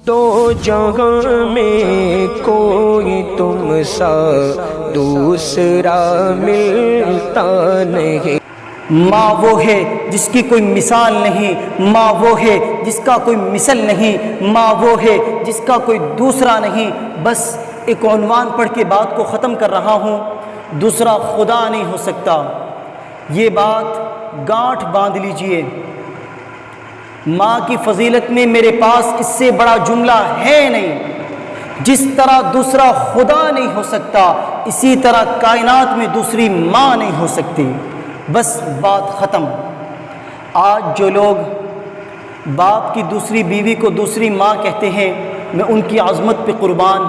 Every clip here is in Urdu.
دو جہاں میں کوئی تم سا دوسرا ملتا نہیں۔ ماں وہ ہے جس کی کوئی مثال نہیں، ماں وہ ہے جس کا کوئی مثل نہیں، ماں وہ ہے جس کا کوئی دوسرا نہیں۔ بس ایک عنوان پڑھ کے بات کو ختم کر رہا ہوں، دوسرا خدا نہیں ہو سکتا۔ یہ بات گانٹھ باندھ لیجئے، ماں کی فضیلت میں میرے پاس اس سے بڑا جملہ ہے نہیں۔ جس طرح دوسرا خدا نہیں ہو سکتا، اسی طرح کائنات میں دوسری ماں نہیں ہو سکتی۔ بس بات ختم۔ آج جو لوگ باپ کی دوسری بیوی کو دوسری ماں کہتے ہیں، میں ان کی عظمت پہ قربان،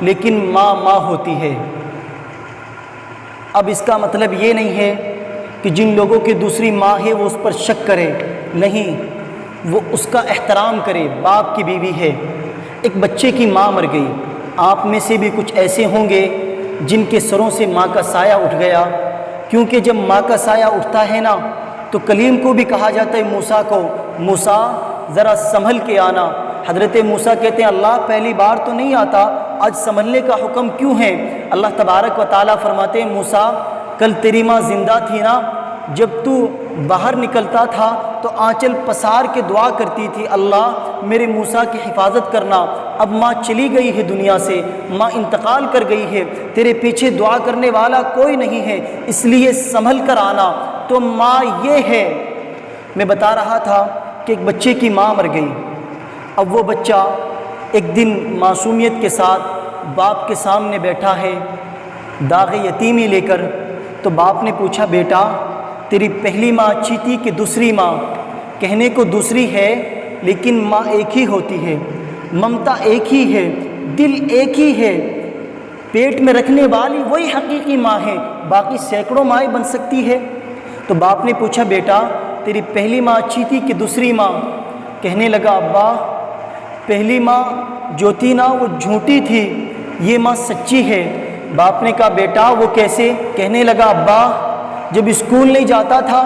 لیکن ماں ماں ہوتی ہے۔ اب اس کا مطلب یہ نہیں ہے کہ جن لوگوں کی دوسری ماں ہے وہ اس پر شک کرے، نہیں، وہ اس کا احترام کرے۔ باپ کی بیوی ہے، ایک بچے کی ماں مر گئی۔ آپ میں سے بھی کچھ ایسے ہوں گے جن کے سروں سے ماں کا سایہ اٹھ گیا، کیونکہ جب ماں کا سایہ اٹھتا ہے نا تو کلیم کو بھی کہا جاتا ہے موسیٰ کو، موسیٰ ذرا سنبھل کے آنا۔ حضرت موسیٰ کہتے ہیں اللہ پہلی بار تو نہیں آتا، آج سنبھلنے کا حکم کیوں ہے؟ اللہ تبارک و تعالیٰ فرماتے ہیں موسیٰ کل تیری ماں زندہ تھی نا، جب تو باہر نکلتا تھا تو آنچل پسار کے دعا کرتی تھی اللہ میرے موسیٰ کی حفاظت کرنا۔ اب ماں چلی گئی ہے دنیا سے، ماں انتقال کر گئی ہے، تیرے پیچھے دعا کرنے والا کوئی نہیں ہے، اس لیے سنبھل کر آنا۔ تو ماں یہ ہے۔ میں بتا رہا تھا کہ ایک بچے کی ماں مر گئی۔ اب وہ بچہ ایک دن معصومیت کے ساتھ باپ کے سامنے بیٹھا ہے داغ یتیمی لے کر، تو باپ نے پوچھا بیٹا تیری پہلی ماں اچھی تھی کہ دوسری ماں؟ کہنے کو دوسری ہے، لیکن ماں ایک ہی ہوتی ہے، ممتا ایک ہی ہے، دل ایک ہی ہے، پیٹ میں رکھنے والی وہی حقیقی ماں ہے، باقی سینکڑوں مائیں بن سکتی ہے۔ تو باپ نے پوچھا بیٹا تیری پہلی ماں اچھی تھی کہ دوسری ماں؟ کہنے لگا ابا پہلی ماں جو تھی نا وہ جھوٹی تھی، یہ ماں سچی ہے۔ باپ نے کہا بیٹا وہ کیسے؟ کہنے لگا ابا جب اسکول نہیں جاتا تھا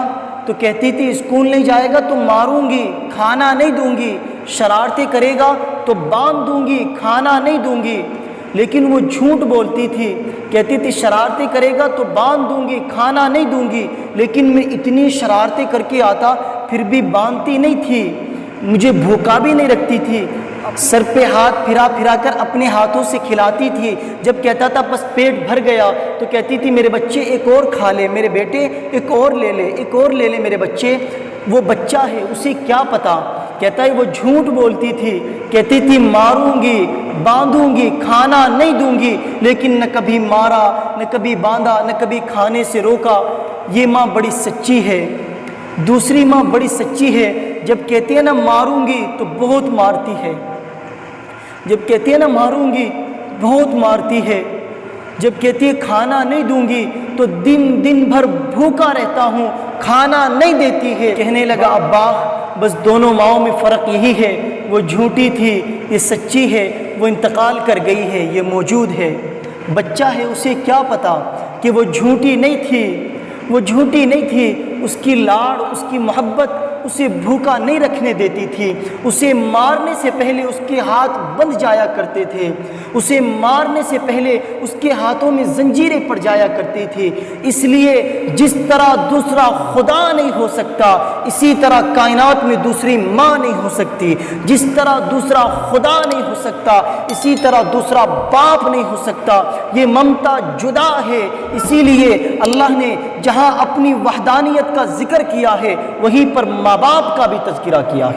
تو کہتی تھی اسکول نہیں جائے گا تو ماروں گی، کھانا نہیں دوں گی، شرارتیں کرے گا تو باندھ دوں گی، کھانا نہیں دوں گی، لیکن وہ جھوٹ بولتی تھی، کہتی تھی شرارتیں کرے گا تو باندھ دوں گی، کھانا نہیں دوں گی، لیکن میں اتنی شرارتیں کر کے آتا پھر بھی باندھتی نہیں تھی، مجھے بھوکا بھی نہیں رکھتی تھی، سر پہ ہاتھ پھرا پھرا کر اپنے ہاتھوں سے کھلاتی تھی، جب کہتا تھا بس پیٹ بھر گیا تو کہتی تھی میرے بچے ایک اور کھا لے، میرے بیٹے ایک اور لے لے، ایک اور لے لے میرے بچے۔ وہ بچہ ہے اسے کیا پتا، کہتا ہے وہ جھوٹ بولتی تھی، کہتی تھی ماروں گی، باندھوں گی، کھانا نہیں دوں گی، لیکن نہ کبھی مارا، نہ کبھی باندھا، نہ کبھی کھانے سے روکا۔ یہ ماں بڑی سچی ہے۔ دوسری ماں بڑی سچی ہے، جب کہتی ہے نا ماروں گی تو بہت مارتی ہے، جب کہتی ہے نا ماروں گی بہت مارتی ہے، جب کہتی ہے کھانا نہیں دوں گی تو دن بھر بھوکا رہتا ہوں، کھانا نہیں دیتی ہے۔ کہنے لگا ابا بس دونوں ماؤں میں فرق یہی ہے، وہ جھوٹی تھی، یہ سچی ہے، وہ انتقال کر گئی ہے، یہ موجود ہے۔ بچہ ہے اسے کیا پتا کہ وہ جھوٹی نہیں تھی، وہ جھوٹی نہیں تھی، اس کی لاڑ، اس کی محبت اسے بھوکا نہیں رکھنے دیتی تھی، اسے مارنے سے پہلے اس کے ہاتھ بندھ جایا کرتے تھے، اسے مارنے سے پہلے اس کے ہاتھوں میں زنجیریں پڑ جایا کرتی تھی۔ اس لیے جس طرح دوسرا خدا نہیں ہو سکتا، اسی طرح کائنات میں دوسری ماں نہیں ہو سکتی، جس طرح دوسرا خدا نہیں ہو سکتا اسی طرح دوسرا باپ نہیں ہو سکتا۔ یہ ممتا جدا ہے، اسی لیے اللہ نے جہاں اپنی وحدانیت کا ذکر کیا ہے وہیں پر ماں باپ کا بھی تذکرہ کیا ہے۔